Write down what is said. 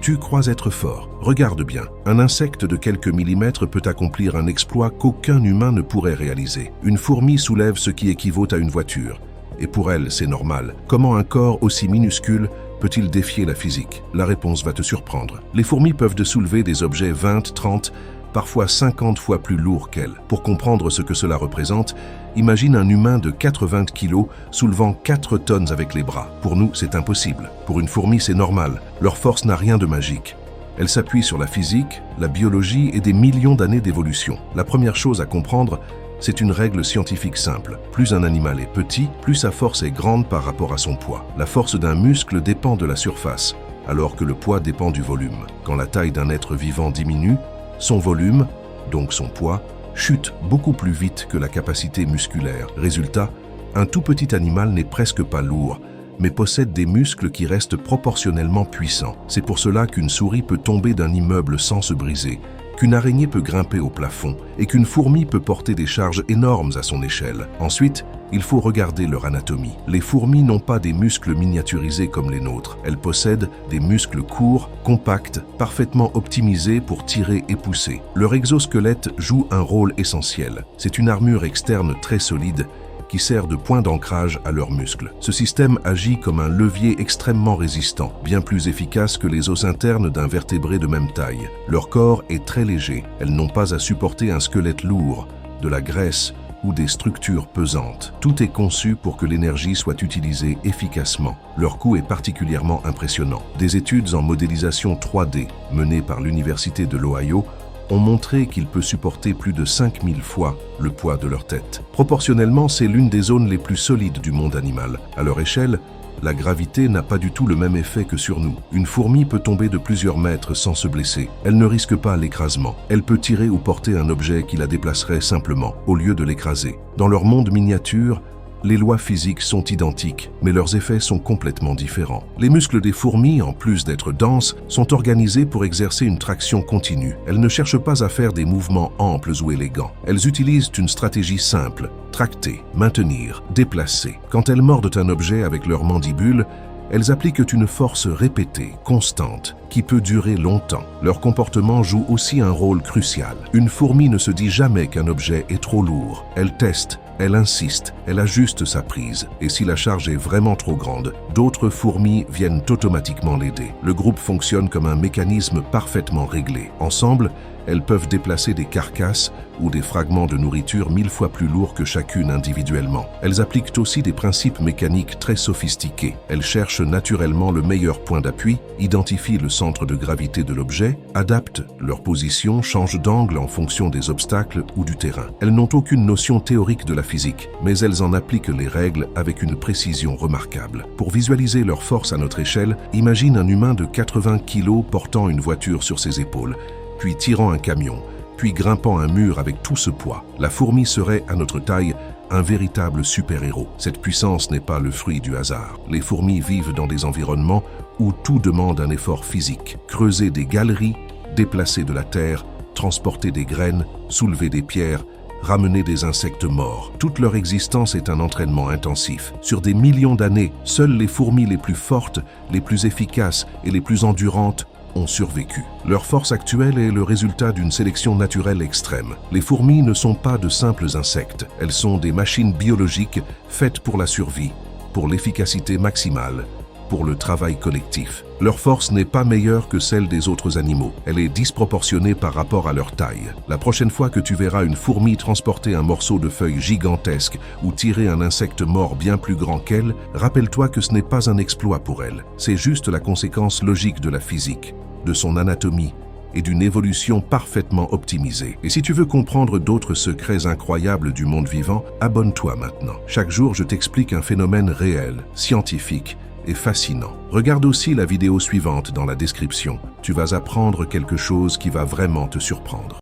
Tu crois être fort. Regarde bien. Un insecte de quelques millimètres peut accomplir un exploit qu'aucun humain ne pourrait réaliser. Une fourmi soulève ce qui équivaut à une voiture. Et pour elle, c'est normal. Comment un corps aussi minuscule peut-il défier la physique? La réponse va te surprendre. Les fourmis peuvent soulever des objets 20, 30, parfois 50 fois plus lourds qu'elles. Pour comprendre ce que cela représente, imagine un humain de 80 kg soulevant 4 tonnes avec les bras. Pour nous, c'est impossible. Pour une fourmi, c'est normal. Leur force n'a rien de magique. Elle s'appuie sur la physique, la biologie et des millions d'années d'évolution. La première chose à comprendre, c'est une règle scientifique simple. Plus un animal est petit, plus sa force est grande par rapport à son poids. La force d'un muscle dépend de la surface, alors que le poids dépend du volume. Quand la taille d'un être vivant diminue, son volume, donc son poids, chute beaucoup plus vite que la capacité musculaire. Résultat, un tout petit animal n'est presque pas lourd, mais possède des muscles qui restent proportionnellement puissants. C'est pour cela qu'une souris peut tomber d'un immeuble sans se briser, qu'une araignée peut grimper au plafond et qu'une fourmi peut porter des charges énormes à son échelle. Ensuite, il faut regarder leur anatomie. Les fourmis n'ont pas des muscles miniaturisés comme les nôtres. Elles possèdent des muscles courts, compacts, parfaitement optimisés pour tirer et pousser. Leur exosquelette joue un rôle essentiel. C'est une armure externe très solide qui sert de point d'ancrage à leurs muscles. Ce système agit comme un levier extrêmement résistant, bien plus efficace que les os internes d'un vertébré de même taille. Leur corps est très léger. Elles n'ont pas à supporter un squelette lourd, de la graisse ou des structures pesantes. Tout est conçu pour que l'énergie soit utilisée efficacement. Leur cou est particulièrement impressionnant. Des études en modélisation 3D menées par l'Université de l'Ohio ont montré qu'il peut supporter plus de 5000 fois le poids de leur tête. Proportionnellement, c'est l'une des zones les plus solides du monde animal. À leur échelle, la gravité n'a pas du tout le même effet que sur nous. Une fourmi peut tomber de plusieurs mètres sans se blesser. Elle ne risque pas l'écrasement. Elle peut tirer ou porter un objet qui la déplacerait simplement, au lieu de l'écraser. Dans leur monde miniature, les lois physiques sont identiques, mais leurs effets sont complètement différents. Les muscles des fourmis, en plus d'être denses, sont organisés pour exercer une traction continue. Elles ne cherchent pas à faire des mouvements amples ou élégants. Elles utilisent une stratégie simple: tracter, maintenir, déplacer. Quand elles mordent un objet avec leurs mandibules, elles appliquent une force répétée, constante, qui peut durer longtemps. Leur comportement joue aussi un rôle crucial. Une fourmi ne se dit jamais qu'un objet est trop lourd. Elle teste, elle insiste, elle ajuste sa prise. Et si la charge est vraiment trop grande, d'autres fourmis viennent automatiquement l'aider. Le groupe fonctionne comme un mécanisme parfaitement réglé. Ensemble, elles peuvent déplacer des carcasses ou des fragments de nourriture 1000 fois plus lourds que chacune individuellement. Elles appliquent aussi des principes mécaniques très sophistiqués. Elles cherchent naturellement le meilleur point d'appui, identifient le centre de gravité de l'objet, adaptent leur position, changent d'angle en fonction des obstacles ou du terrain. Elles n'ont aucune notion théorique de la physique, mais elles en appliquent les règles avec une précision remarquable. Pour visualiser leur force à notre échelle, imagine un humain de 80 kg portant une voiture sur ses épaules, puis tirant un camion, puis grimpant un mur avec tout ce poids. La fourmi serait, à notre taille, un véritable super-héros. Cette puissance n'est pas le fruit du hasard. Les fourmis vivent dans des environnements où tout demande un effort physique. Creuser des galeries, déplacer de la terre, transporter des graines, soulever des pierres, ramener des insectes morts. Toute leur existence est un entraînement intensif. Sur des millions d'années, seules les fourmis les plus fortes, les plus efficaces et les plus endurantes ont survécu. Leur force actuelle est le résultat d'une sélection naturelle extrême. Les fourmis ne sont pas de simples insectes. Elles sont des machines biologiques faites pour la survie, pour l'efficacité maximale, pour le travail collectif. Leur force n'est pas meilleure que celle des autres animaux. Elle est disproportionnée par rapport à leur taille. La prochaine fois que tu verras une fourmi transporter un morceau de feuille gigantesque ou tirer un insecte mort bien plus grand qu'elle, rappelle-toi que ce n'est pas un exploit pour elle. C'est juste la conséquence logique de la physique, de son anatomie et d'une évolution parfaitement optimisée. Et si tu veux comprendre d'autres secrets incroyables du monde vivant, abonne-toi maintenant. Chaque jour, je t'explique un phénomène réel, scientifique et fascinant. Regarde aussi la vidéo suivante dans la description. Tu vas apprendre quelque chose qui va vraiment te surprendre.